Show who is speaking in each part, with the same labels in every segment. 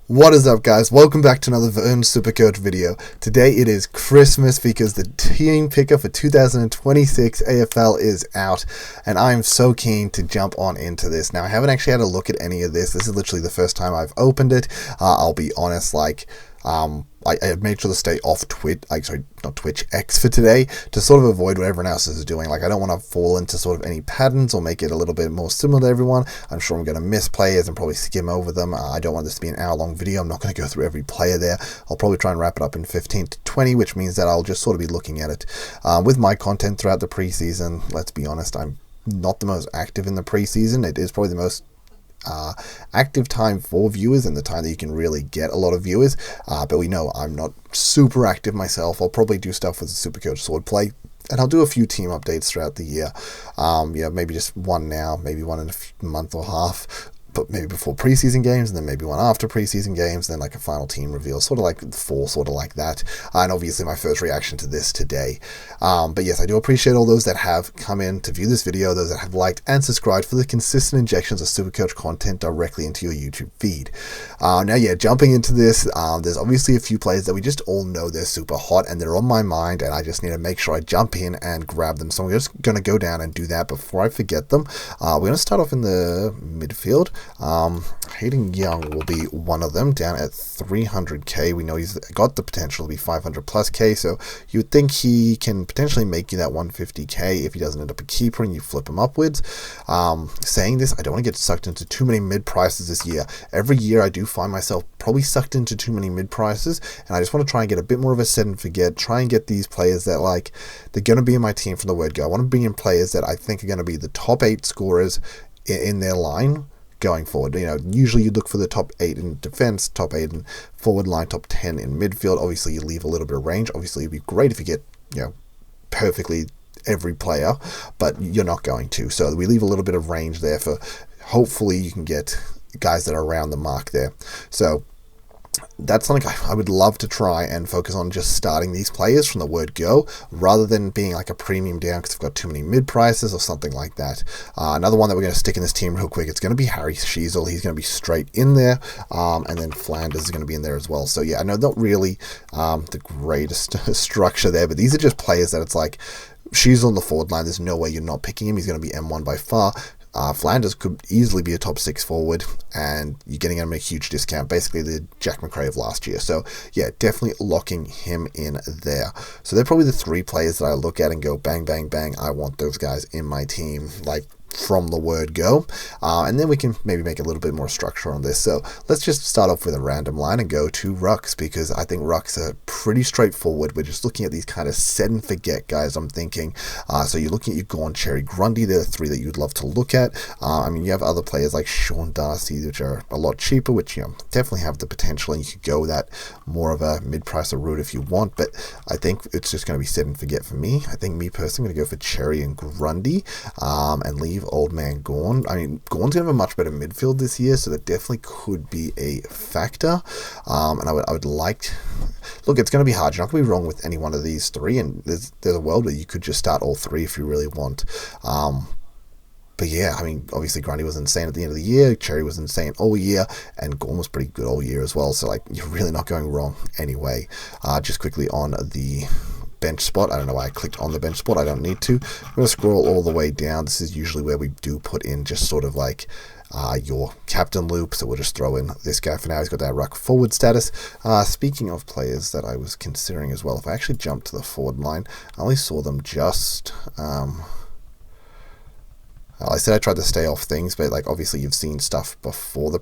Speaker 1: What is up, guys? Welcome back to another AFL SUPERCOACH video. Today it is Christmas because the team picker for 2026 AFL is out, and I am so keen to jump on into this. Now, I haven't actually had a look at any of this. This is literally the first time I've opened it. I'll be honest, I made sure to stay off Twitch, X for today, to sort of avoid what everyone else is doing. I don't want to fall into sort of any patterns or make it a little bit more similar to everyone. I'm sure I'm going to miss players and probably skim over them. I don't want this to be an hour-long video. I'm not going to go through every player there. I'll probably try and wrap it up in 15 to 20, which means that I'll just sort of be looking at it. With my content throughout the preseason, let's be honest, I'm not the most active in the preseason. It is probably the most active time for viewers and the time that you can really get a lot of viewers, but we know I'm not super active myself. I'll probably do stuff with the SUPERCOACH Swordplay, and I'll do a few team updates throughout the year. Maybe just one now, maybe one in a month or half, but maybe before preseason games, and then maybe one after preseason games, then like a final team reveal, sort of like the fall, sort of like that. And obviously my first reaction to this today. But yes, I do appreciate all those that have come in to view this video, those that have liked and subscribed for the consistent injections of SUPERCOACH content directly into your YouTube feed. Now, jumping into this, there's obviously a few players that we just all know they're super hot and they're on my mind, and I just need to make sure I jump in and grab them. So I'm just going to go down and do that before I forget them. We're going to start off in the midfield. Hayden Young will be one of them, down at 300k. We know he's got the potential to be 500 plus k, so you would think he can potentially make you that 150k if he doesn't end up a keeper and you flip him upwards. Saying this, I don't want to get sucked into too many mid prices this year. Every year I do find myself probably sucked into too many mid prices, and I just want to try and get a bit more of a set and forget, try and get these players that they're going to be in my team from the word go. I want to bring in players that I think are going to be the top 8 scorers in their line going forward. Usually you look for the top 8 in defense, top 8 in forward line, top 10 in midfield. Obviously you leave a little bit of range. Obviously it'd be great if you get perfectly every player, but you're not going to, so we leave a little bit of range there for hopefully you can get guys that are around the mark there. So that's something I would love to try and focus on, just starting these players from the word go, rather than being like a premium down because they've got too many mid prices or something like that. Another one that we're going to stick in this team real quick, it's going to be Harry Sheasel. He's going to be straight in there, and then Flanders is going to be in there as well. So yeah, I know not really the greatest structure there, but these are just players that it's like Sheasel on the forward line, there's no way you're not picking him. He's going to be M1 by far. Flanders could easily be a top 6 forward, and you're getting him a huge discount, basically the Jack McRae of last year. So yeah, definitely locking him in there. So they're probably the 3 players that I look at and go bang, bang, bang, I want those guys in my team, from the word go, and then we can maybe make a little bit more structure on this. So let's just start off with a random line and go to Rucks, because I think Rucks are pretty straightforward. We're just looking at these kind of set and forget guys, I'm thinking. So you're looking at your Gorn, Cherry, Grundy. They're the 3 that you'd love to look at. You have other players like Sean Darcy, which are a lot cheaper, which definitely have the potential, and you could go that more of a mid-pricer route if you want, but I think it's just going to be set and forget for me. I think me personally, I'm going to go for Cherry and Grundy, and leave old man Gorn. Gorn's going to have a much better midfield this year, so that definitely could be a factor. And I would like... Look, it's going to be hard. You're not going to be wrong with any one of these 3, and there's a world where you could just start all 3 if you really want. But yeah, obviously Grundy was insane at the end of the year, Cherry was insane all year, and Gorn was pretty good all year as well, so you're really not going wrong anyway. Just quickly on the bench spot, I don't know why I clicked on the bench spot, I don't need to. I'm going to scroll all the way down. This is usually where we do put in just sort of your captain loop, so we'll just throw in this guy for now. He's got that ruck forward status. Speaking of players that I was considering as well, if I actually jumped to the forward line, I only saw them just... I said I tried to stay off things, but obviously you've seen stuff before the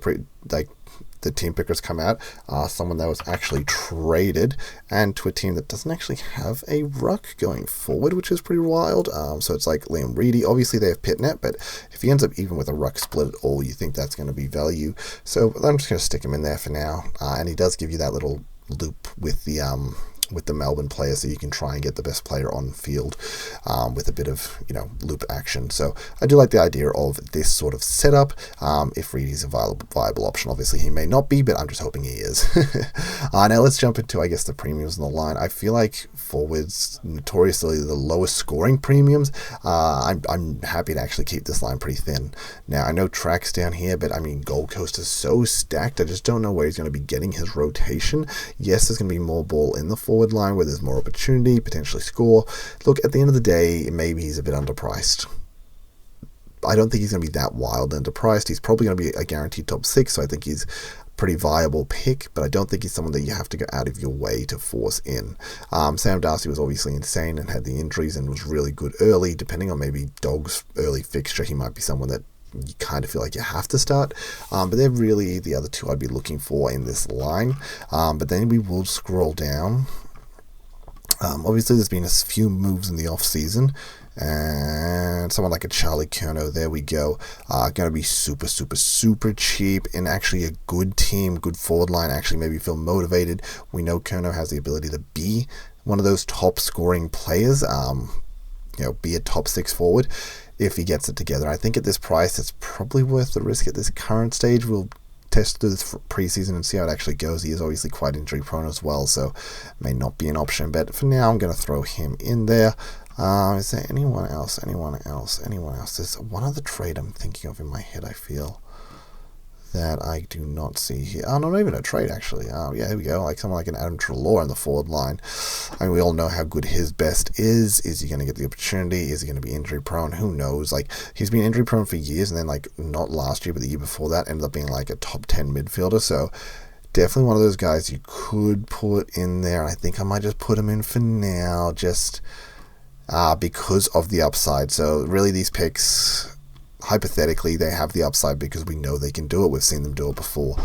Speaker 1: team pickers come out. Someone that was actually traded and to a team that doesn't actually have a ruck going forward, which is pretty wild. So it's like Liam Reedy. Obviously they have Pitnet, but if he ends up even with a ruck split at all, you think that's going to be value. So I'm just going to stick him in there for now. And he does give you that little loop with the Melbourne player, so you can try and get the best player on field with a bit of loop action. So I do like the idea of this sort of setup. If Reedy's a viable option, obviously he may not be, but I'm just hoping he is. Now let's jump into, I guess, the premiums on the line. I feel like forwards, notoriously the lowest scoring premiums, I'm happy to actually keep this line pretty thin. Now, I know Track's down here, but I mean, Gold Coast is so stacked, I just don't know where he's going to be getting his rotation. Yes, there's going to be more ball in the forward line where there's more opportunity, potentially score. Look, at the end of the day, maybe he's a bit underpriced. I don't think he's going to be that wild underpriced. He's probably going to be a guaranteed top 6, so I think he's pretty viable pick, but I don't think he's someone that you have to go out of your way to force in. Sam Darcy was obviously insane and had the injuries and was really good early. Depending on maybe Dog's early fixture, he might be someone that you kind of feel like you have to start, but they're really the other two I'd be looking for in this line. But then we will scroll down. Obviously there's been a few moves in the off season, and someone like a Charlie Curnow, there we go, going to be super cheap, and actually a good team, good forward line, actually maybe feel motivated. We know Curnow has the ability to be one of those top scoring players, be a top 6 forward if he gets it together. I think at this price it's probably worth the risk at this current stage. We'll test through this preseason and see how it actually goes. He is obviously quite injury prone as well, so may not be an option, but for now I'm going to throw him in there. Is there anyone else? There's one other trade I'm thinking of in my head, I feel, that I do not see here. Oh, no, not even a trade, actually. Yeah, here we go. Like someone like an Adam Treloar in the forward line. I mean, we all know how good his best is. Is he going to get the opportunity? Is he going to be injury prone? Who knows? Like, he's been injury prone for years, and then, like, not last year, but the year before that, ended up being, like, a top 10 midfielder. So, definitely one of those guys you could put in there. I think I might just put him in for now, just because of the upside. So, really, these picks, hypothetically, they have the upside because we know they can do it. We've seen them do it before.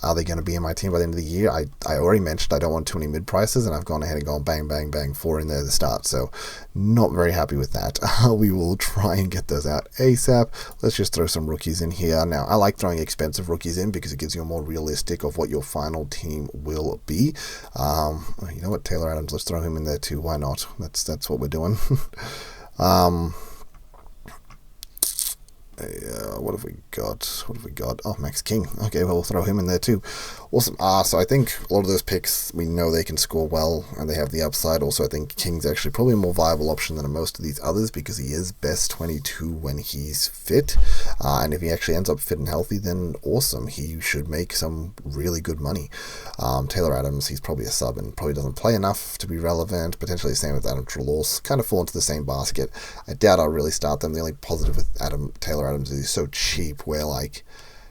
Speaker 1: Are they going to be in my team by the end of the year? I already mentioned I don't want too many mid prices, and I've gone ahead and gone bang 4 in there at the start, so not very happy with that. We will try and get those out ASAP. Let's just throw some rookies in here. Now, I like throwing expensive rookies in because it gives you a more realistic of what your final team will be. You know what, Taylor Adams, let's throw him in there too. Why not? That's what we're doing. What have we got? Oh, Max King. Okay, well, we'll throw him in there too. Awesome. So I think a lot of those picks, we know they can score well and they have the upside. Also, I think King's actually probably a more viable option than most of these others because he is best 22 when he's fit. And if he actually ends up fit and healthy, then awesome. He should make some really good money. Taylor Adams, he's probably a sub and probably doesn't play enough to be relevant. Potentially the same with Adam Treloar. Kind of fall into the same basket. I doubt I'll really start them. The only positive with Taylor Adams is he's so cheap where, like,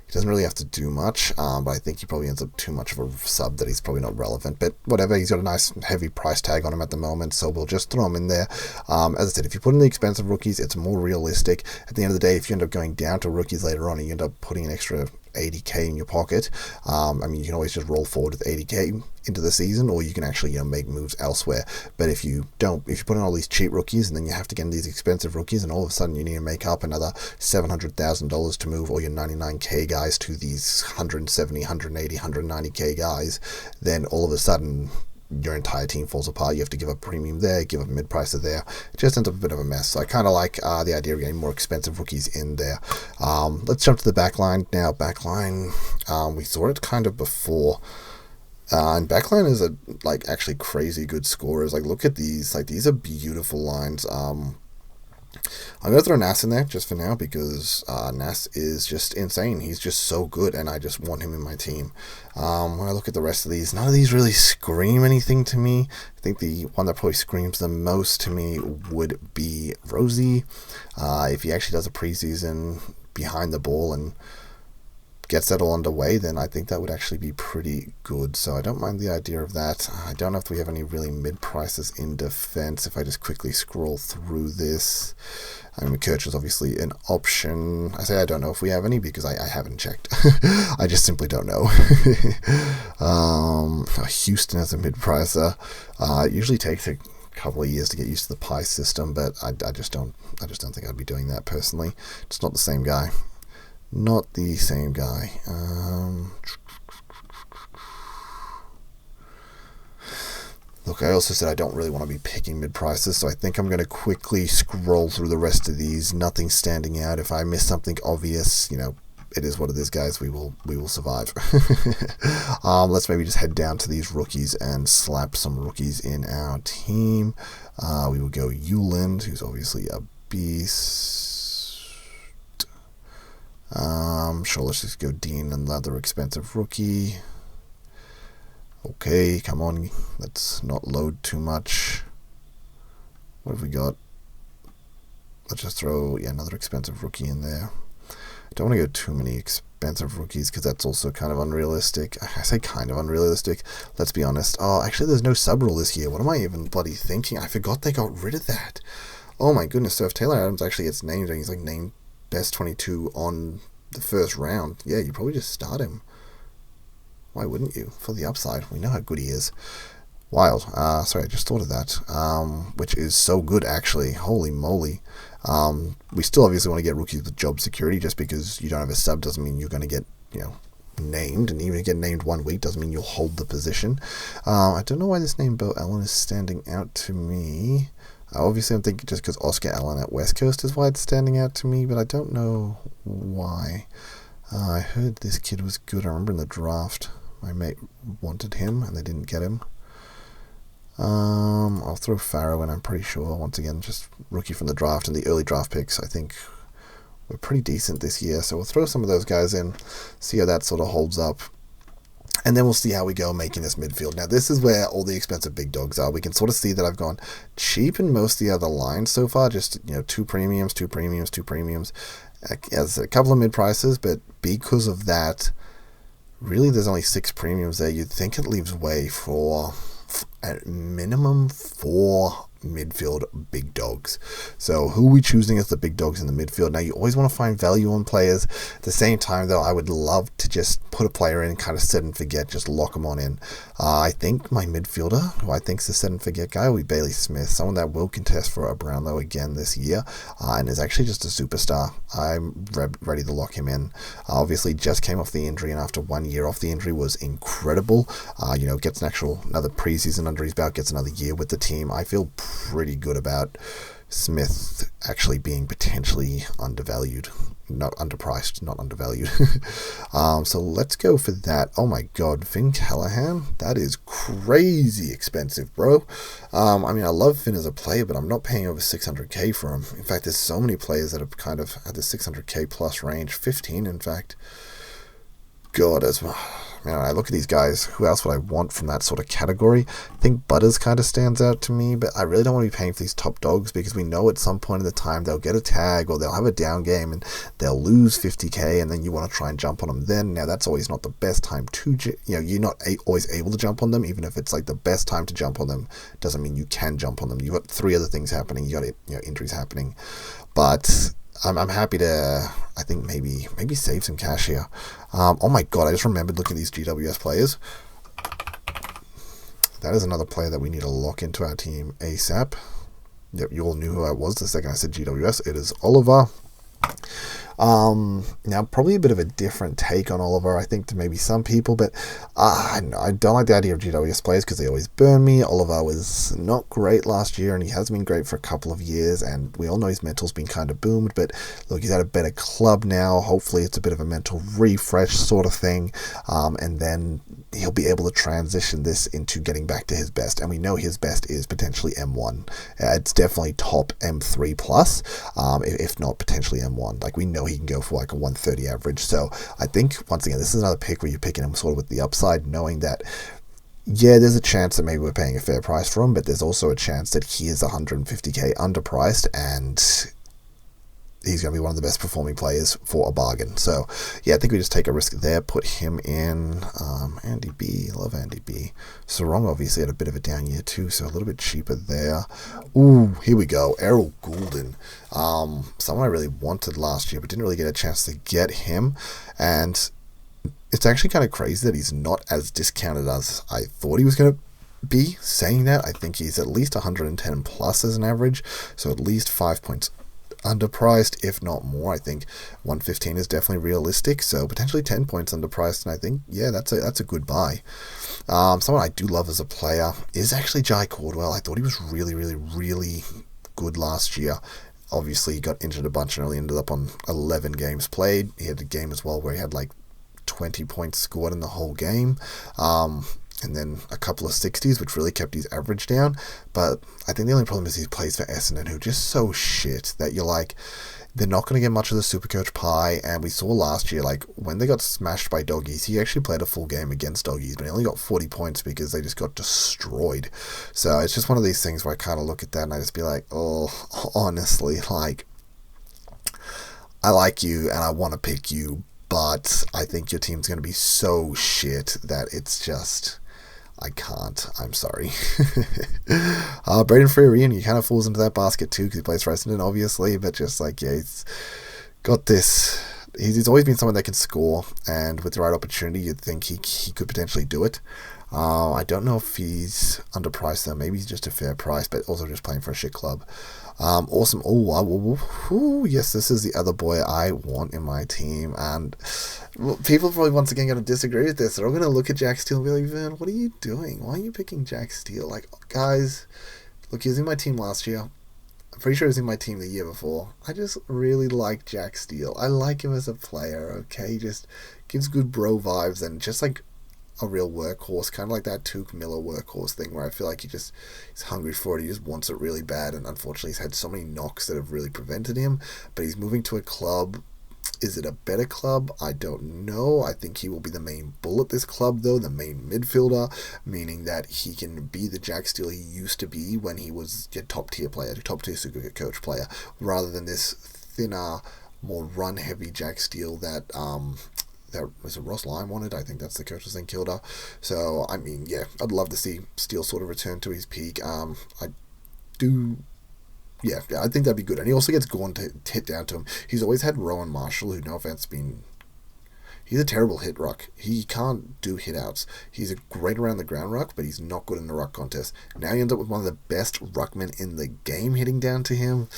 Speaker 1: he doesn't really have to do much, but I think he probably ends up too much of a sub that he's probably not relevant. But whatever, he's got a nice heavy price tag on him at the moment, so we'll just throw him in there. As I said, if you put in the expensive rookies, it's more realistic. At the end of the day, if you end up going down to rookies later on and you end up putting an extra 80k in your pocket, I mean, you can always just roll forward with 80k into the season, or you can actually make moves elsewhere. But if you put in all these cheap rookies and then you have to get in these expensive rookies, and all of a sudden you need to make up another $700,000 to move all your 99k guys to these 170, 180, 190k guys, then all of a sudden your entire team falls apart. You have to give up premium there, give up mid pricer there. It just ends up a bit of a mess. So I kind of like the idea of getting more expensive rookies in there. Let's jump to the backline now. Backline, we saw it kind of before. And Backline is actually crazy good scorers. Like, look at these. Like, these are beautiful lines. I'm going to throw Nas in there just for now because Nas is just insane. He's just so good, and I just want him in my team. When I look at the rest of these, none of these really scream anything to me. I think the one that probably screams the most to me would be Rosie. If he actually does a preseason behind the ball and gets that all underway, then I think that would actually be pretty good. So I don't mind the idea of that. I don't know if we have any really mid prices in defense. If I just quickly scroll through this, I mean, McCurch is obviously an option. I say I don't know if we have any because I haven't checked. I just simply don't know. Houston as a mid pricer. It usually takes a couple of years to get used to the pie system, but I just don't think I'd be doing that personally. It's not the same guy. Not the same guy. Look, I also said I don't really want to be picking mid prices, so I think I'm going to quickly scroll through the rest of these. Nothing standing out. If I miss something obvious, it is what it is, guys. We will survive. Let's maybe just head down to these rookies and slap some rookies in our team. We will go Euland, who's obviously a beast. Sure, let's just go Dean, another expensive rookie. Okay, come on, let's not load too much. What have we got? Let's just throw, another expensive rookie in there. Don't want to go too many expensive rookies because that's also kind of unrealistic. I say kind of unrealistic. Let's be honest. Oh, actually, there's no sub rule this year. What am I even bloody thinking? I forgot they got rid of that. Oh my goodness. So if Taylor Adams actually gets named and he's like named best 22 on the first round, yeah, you probably just start him. Why wouldn't you? For the upside. We know how good he is. Wild. Sorry, I just thought of that. Which is so good, actually. Holy moly. We still obviously want to get rookies with job security. Just because you don't have a sub doesn't mean you're going to get, named. And even if you get named 1 week doesn't mean you'll hold the position. I don't know why this name Bo Allen is standing out to me. Obviously, I'm thinking just because Oscar Allen at West Coast is why it's standing out to me. But I don't know why. I heard this kid was good. I remember in the draft, my mate wanted him and they didn't get him. I'll throw Farrow in, I'm pretty sure. Once again, just rookie from the draft and the early draft picks. I think we're pretty decent this year, so we'll throw some of those guys in, see how that sort of holds up, and then we'll see how we go making this midfield. Now, this is where all the expensive big dogs are. We can sort of see that I've gone cheap in most of the other lines so far. Just 2 premiums, 2 premiums, 2 premiums. As a couple of mid prices, but because of that, really, there's only 6 premiums there. You'd think it leaves way for at minimum 4 midfield big dogs. So who are we choosing as the big dogs in the midfield? Now, you always want to find value on players. At the same time, though, I would love to just put a player in and kind of set and forget, just lock them on in. I think my midfielder, who I think is the set and forget guy, will be Bailey Smith, someone that will contest for a Brownlow again this year, and is actually just a superstar. I'm ready to lock him in. Obviously, just came off the injury, and after 1 year off the injury was incredible. Gets another preseason under his belt, gets another year with the team. I feel pretty good about Smith actually being potentially undervalued, not underpriced, not undervalued. So let's go for that. Oh my god, Finn Callahan, that is crazy expensive, bro. I love Finn as a player, but I'm not paying over 600k for him. In fact, there's so many players that have kind of had the 600k plus range, 15 in fact. God, I look at these guys, who else would I want from that sort of category? I think Butters kind of stands out to me, but I really don't want to be paying for these top dogs because we know at some point in the time they'll get a tag or they'll have a down game and they'll lose 50k, and then you want to try and jump on them then. Now, that's always not the best time to, you're not always able to jump on them. Even if it's like the best time to jump on them, doesn't mean you can jump on them. You've got 3 other things happening. You got injuries happening, but I'm happy to, I think, maybe save some cash here. Oh my god, I just remembered looking at these GWS players. That is another player that we need to lock into our team ASAP. Yep, you all knew who I was the second I said GWS. It is Oliver. Now, probably a bit of a different take on Oliver, I think, to maybe some people, but I don't like the idea of GWS players because they always burn me. Oliver was not great last year, and he has been great for a couple of years, and we all know his mental's been kind of boomed, but look, he's at a better club now. Hopefully it's a bit of a mental refresh sort of thing, and then he'll be able to transition this into getting back to his best, and we know his best is potentially M1. It's definitely top M3 plus, if not potentially M1. Like, we know he can go for like a 130 average. So I think, once again, this is another pick where you're picking him sort of with the upside, knowing that, yeah, there's a chance that maybe we're paying a fair price for him, but there's also a chance that he is 150k underpriced, and he's going to be one of the best performing players for a bargain. So, yeah, I think we just take a risk there, put him in. Andy B, love Andy B. Sarong obviously had a bit of a down year too, so a little bit cheaper there. Ooh, here we go. Errol Goulden. Someone I really wanted last year, but didn't really get a chance to get him. And it's actually kind of crazy that he's not as discounted as I thought he was going to be. Saying that, I think he's at least 110 plus as an average, so at least 5 points underpriced, if not more. I think 115 is definitely realistic, so potentially 10 points underpriced, and I think, yeah, that's a good buy. Someone I do love as a player is actually Jai Caldwell. I thought he was really, really, really good last year. Obviously, he got injured a bunch and only ended up on 11 games played. He had a game as well where he had like 20 points scored in the whole game. And then a couple of 60s, which really kept his average down. But I think the only problem is he plays for Essendon, who are just so shit that you're like, they're not going to get much of the Supercoach pie. And we saw last year, like, when they got smashed by Doggies, he actually played a full game against Doggies, but he only got 40 points because they just got destroyed. So it's just one of these things where I kind of look at that and I just be like, oh, honestly, like, I like you and I want to pick you, but I think your team's going to be so shit that it's just, I can't. I'm sorry. Braden Freer-Ian, he kind of falls into that basket too because he plays for Essendon, obviously, but just like, yeah, he's got this. He's always been someone that can score, and with the right opportunity, you'd think he could potentially do it. I don't know if he's underpriced though. Maybe he's just a fair price, but also just playing for a shit club. Awesome. Oh, yes, this is the other boy I want in my team. And people probably once again going to disagree with this. They're all going to look at Jack Steele and be like, Vern, what are you doing? Why are you picking Jack Steele? Like, guys, look, he was in my team last year. I'm pretty sure he was in my team the year before. I just really like Jack Steele. I like him as a player, okay? He just gives good bro vibes and just like a real workhorse, kind of like that Touk Miller workhorse thing where I feel like he's hungry for it, he just wants it really bad, and unfortunately he's had so many knocks that have really prevented him, but he's moving to a club. Is it a better club? I don't know. I think he will be the main bull at this club though, the main midfielder, meaning that he can be the Jack Steele he used to be when he was a top tier player, a top tier Supercoach player, rather than this thinner, more run heavy Jack Steele that was it Ross Lyon wanted. I think that's the coach's thing, Kilda. So I mean, yeah, I'd love to see Steele sort of return to his peak. I think that'd be good. And he also gets Gorn to hit down to him. He's always had Rowan Marshall, who, no offense, he's a terrible hit ruck. He can't do hit outs. He's a great around the ground ruck, but he's not good in the ruck contest. Now he ends up with one of the best ruckmen in the game hitting down to him.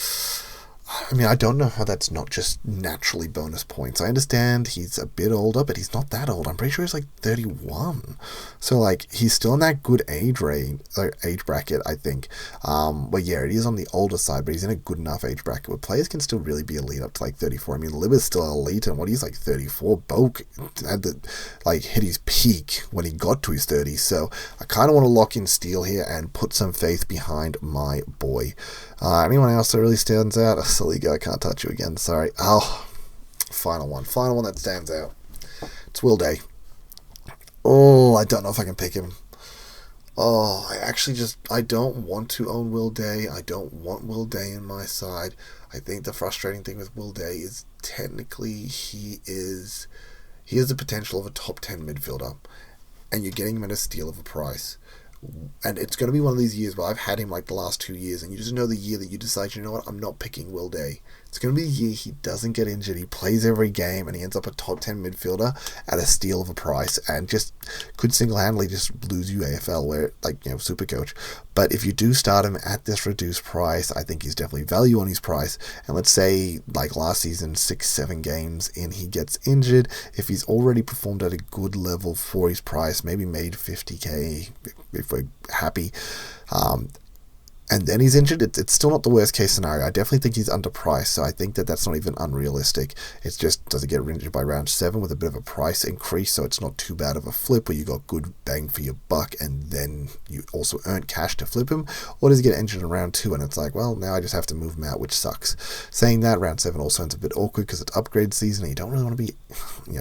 Speaker 1: I mean, I don't know how that's not just naturally bonus points. I understand he's a bit older, but he's not that old. I'm pretty sure he's like 31. So, like, he's still in that good age bracket, I think. But yeah, it is on the older side, but he's in a good enough age bracket where players can still really be elite up to like 34. I mean, Libba's still elite, and he's like 34. Boak had to hit his peak when he got to his 30s. So I kind of want to lock in Steele here and put some faith behind my boy. Anyone else that really stands out? Silly guy, can't touch you again, sorry. Oh, final one that stands out. It's Will Day. Oh, I don't know if I can pick him. Oh, I don't want to own Will Day. I don't want Will Day in my side. I think the frustrating thing with Will Day is technically he has the potential of a top 10 midfielder, and you're getting him at a steal of a price. And it's going to be one of these years where I've had him like the last 2 years, and you just know the year that you decide, you know what, I'm not picking Will Day. It's going to be the year he doesn't get injured, he plays every game, and he ends up a top 10 midfielder at a steal of a price, and just could single-handedly just lose you AFL, where Supercoach. But if you do start him at this reduced price, I think he's definitely value on his price. And let's say, like last season, 6-7 games in, he gets injured. If he's already performed at a good level for his price, maybe made 50k if we're happy, and then he's injured, it's still not the worst case scenario. I definitely think he's underpriced, so I think that's not even unrealistic. It's just, does he get injured by round 7 with a bit of a price increase, so it's not too bad of a flip where you got good bang for your buck and then you also earn cash to flip him? Or does he get injured in round 2 and it's like, well, now I just have to move him out, which sucks. Saying that, round 7 also ends a bit awkward because it's upgrade season and you don't really want to be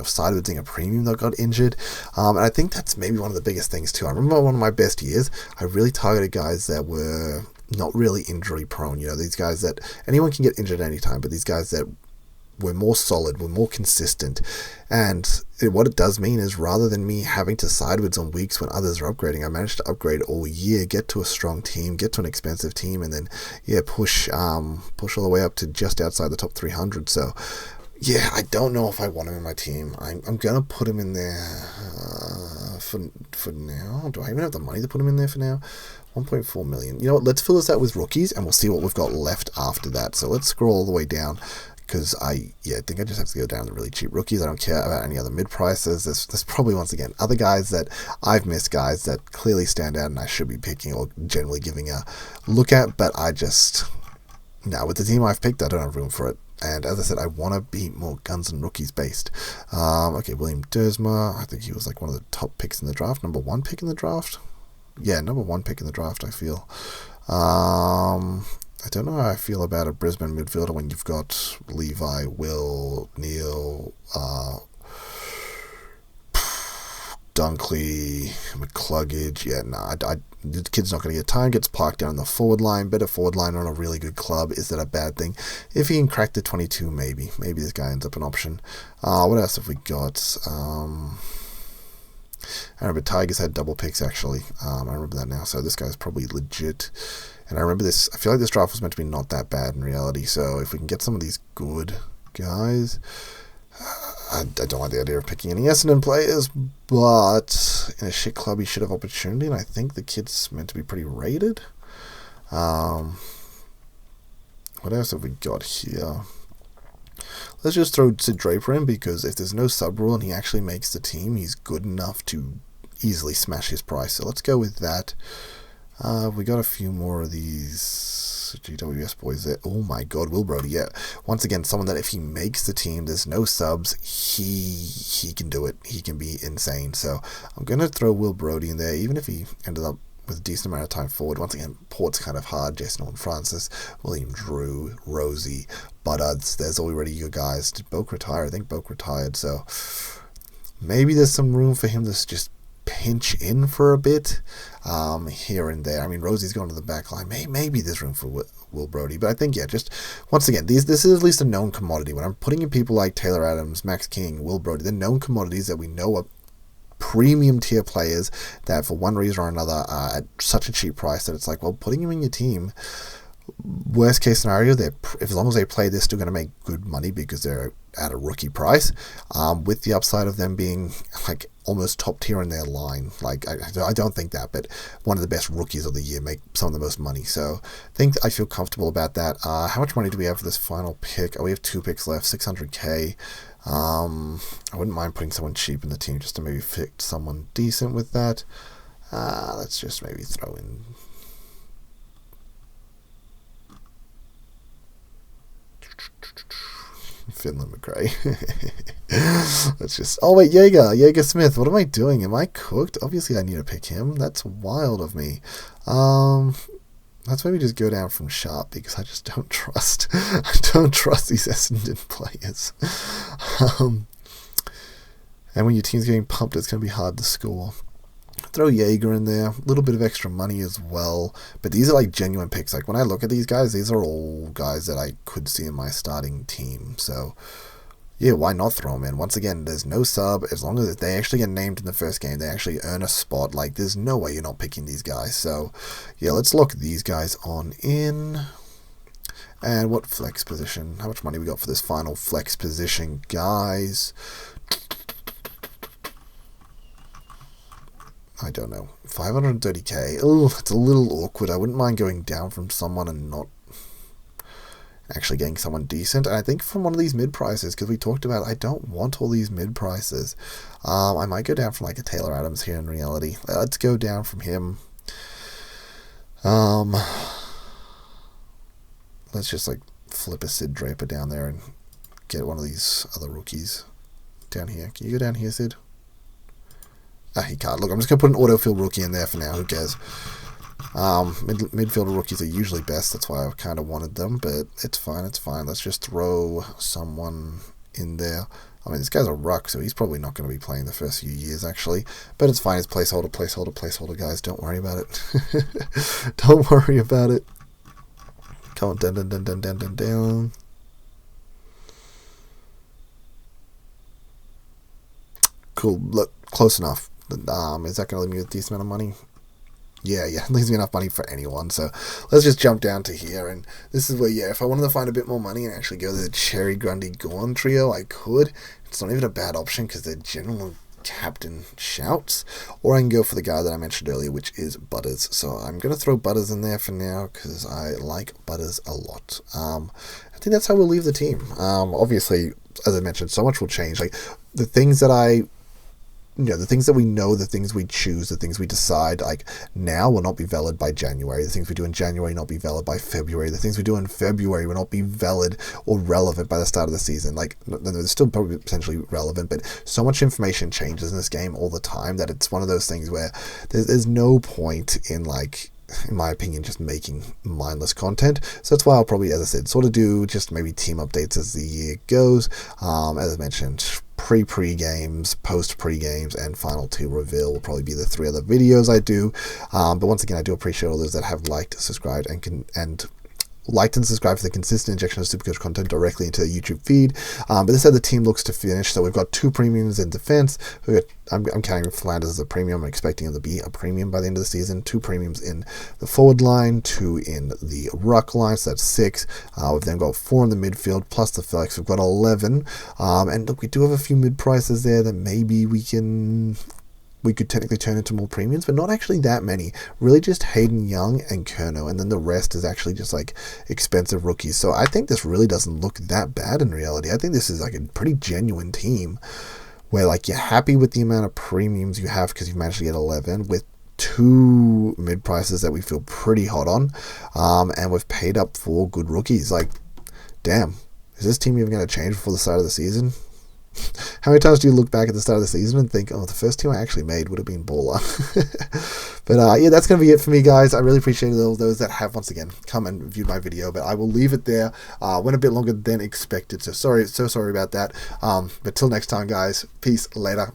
Speaker 1: sided with a premium that got injured. And I think that's maybe one of the biggest things too. I remember one of my best years, I really targeted guys that were not really injury prone. These guys that anyone can get injured at any time, but these guys that were more solid, were more consistent. And what it does mean is, rather than me having to sideways on weeks when others are upgrading, I managed to upgrade all year, get to a strong team, get to an expensive team, and then push all the way up to just outside the top 300. So yeah, I don't know if I want him in my team. I'm gonna put him in there for now. Do I even have the money to put him in there for now? 1.4 million. You know what, let's fill this out with rookies and we'll see what we've got left after that. So let's scroll all the way down, because I think I just have to go down to really cheap rookies. I don't care about any other mid prices. There's probably, once again, other guys that I've missed, guys that clearly stand out and I should be picking or generally giving a look at, but I just Now, with the team I've picked, I don't have room for it. And as I said, I want to be more guns and rookies based. Okay, William Dersma. I think he was like one of the top picks in the draft. Number 1 pick in the draft. Yeah, number 1 pick in the draft, I feel. I don't know how I feel about a Brisbane midfielder when you've got Levi, Will, Neil, Dunkley, McCluggage. Yeah, the kid's not going to get time. Gets parked down the forward line. Better forward line on a really good club. Is that a bad thing? If he can crack the 22, maybe. Maybe this guy ends up an option. What else have we got? I remember Tigers had double picks, actually. I remember that now. So this guy's probably legit. And I remember this. I feel like this draft was meant to be not that bad in reality. So if we can get some of these good guys... I don't like the idea of picking any Essendon players, but in a shit club he should have opportunity, and I think the kid's meant to be pretty rated. What else have we got here? Let's just throw Sid Draper in, because if there's no sub rule and he actually makes the team, he's good enough to easily smash his price. So let's go with that. We got a few more of these GWS boys there. Oh my god, Will Brodie, yeah. Once again, someone that if he makes the team, there's no subs, he can do it. He can be insane. So I'm going to throw Will Brodie in there, even if he ended up with a decent amount of time forward. Once again, Port's kind of hard. Jason Norton Francis, William Drew, Rosie, Buddards. There's already your guys. Did Boak retire? I think Boak retired. So maybe there's some room for him to just pinch in for a bit here and there. I mean, Rosie's going to the back line. Maybe there's room for Will Brodie, but I think, yeah, just once again, this is at least a known commodity. When I'm putting in people like Taylor Adams, Max King, Will Brodie, they're known commodities that we know are premium tier players that for one reason or another are at such a cheap price that it's like, well, putting them in your team, worst case scenario, as long as they play, they're still going to make good money because they're at a rookie price, with the upside of them being like almost top tier in their line. Like I don't think that, but one of the best rookies of the year, make some of the most money. So I feel comfortable about that. How much money do we have for this final pick? We have 2 picks left, 600k. I wouldn't mind putting someone cheap in the team just to maybe fit someone decent with that. Let's just maybe throw in Finland McRae. Let's just... Oh, wait, Jaeger Smith. What am I doing? Am I cooked? Obviously, I need to pick him. That's wild of me. Let's maybe just go down from Sharp, because I just don't trust... I don't trust these Essendon players. And when your team's getting pumped, it's going to be hard to score. Throw Jaeger in there, a little bit of extra money as well, but these are like genuine picks. Like when I look at these guys, these are all guys that I could see in my starting team. So yeah, why not throw them in? Once again, there's no sub. As long as they actually get named in the first game, they actually earn a spot. Like there's no way you're not picking these guys. So yeah, let's lock these guys on in. And what flex position? How much money we got for this final flex position, guys? I don't know, 530k. Oh, it's a little awkward. I wouldn't mind going down from someone and not actually getting someone decent. And I think from one of these mid prices, because we talked about, I don't want all these mid prices. I might go down from like a Taylor Adams here in reality. Let's go down from him. Let's just like flip a Sid Draper down there and get one of these other rookies down here. Can you go down here, Sid? He can't. Look, I'm just going to put an autofill rookie in there for now. Who cares? Midfielder rookies are usually best. That's why I kind of wanted them, but it's fine. It's fine. Let's just throw someone in there. I mean, this guy's a ruck, so he's probably not going to be playing the first few years, actually. But it's fine. It's placeholder, guys. Don't worry about it. Don't worry about it. Come on, down. Cool. Look, close enough. Is that going to leave me with a decent amount of money? Yeah, it leaves me enough money for anyone. So let's just jump down to here. And this is where, yeah, if I wanted to find a bit more money and actually go to the Cherry Grundy Gorn trio, I could. It's not even a bad option because they're general captain shouts. Or I can go for the guy that I mentioned earlier, which is Butters. So I'm going to throw Butters in there for now because I like Butters a lot. I think that's how we'll leave the team. Obviously, as I mentioned, so much will change. Like the things that I the things that we know, the things we choose, the things we decide like now will not be valid by January. The things we do in January will not be valid by February. The things we do in February will not be valid or relevant by the start of the season. Like, they're still probably potentially relevant, but so much information changes in this game all the time that it's one of those things where there's no point in, like, in my opinion, just making mindless content. So that's why I'll probably, as I said, sort of do just maybe team updates as the year goes. As I mentioned, pre-games, post-pre-games, and final tier reveal will probably be the 3 other videos I do. But once again, I do appreciate all those that have liked, subscribed, and liked and subscribed for the consistent injection of Supercoach content directly into the YouTube feed. But this is how the team looks to finish. So we've got 2 premiums in defense. I'm counting Flanders as a premium. I'm expecting him to be a premium by the end of the season. 2 premiums in the forward line, 2 in the ruck line, so that's 6. We've then got 4 in the midfield, plus the flex. We've got 11. And look, we do have a few mid prices there that maybe we could technically turn into more premiums, but not actually that many. Really just Hayden Young and Kerno, and then the rest is actually just like expensive rookies. So I think this really doesn't look that bad in reality. I think this is like a pretty genuine team where, like, you're happy with the amount of premiums you have because you've managed to get 11 with 2 mid prices that we feel pretty hot on, and we've paid up for good rookies. Like, damn, is this team even going to change before the start of the season? How many times do you look back at the start of the season and think, oh, the first team I actually made would have been baller? But yeah, that's going to be it for me, guys. I really appreciate all those that have, once again, come and viewed my video, but I will leave it there. Went a bit longer than expected, so sorry about that. But till next time, guys, peace, later.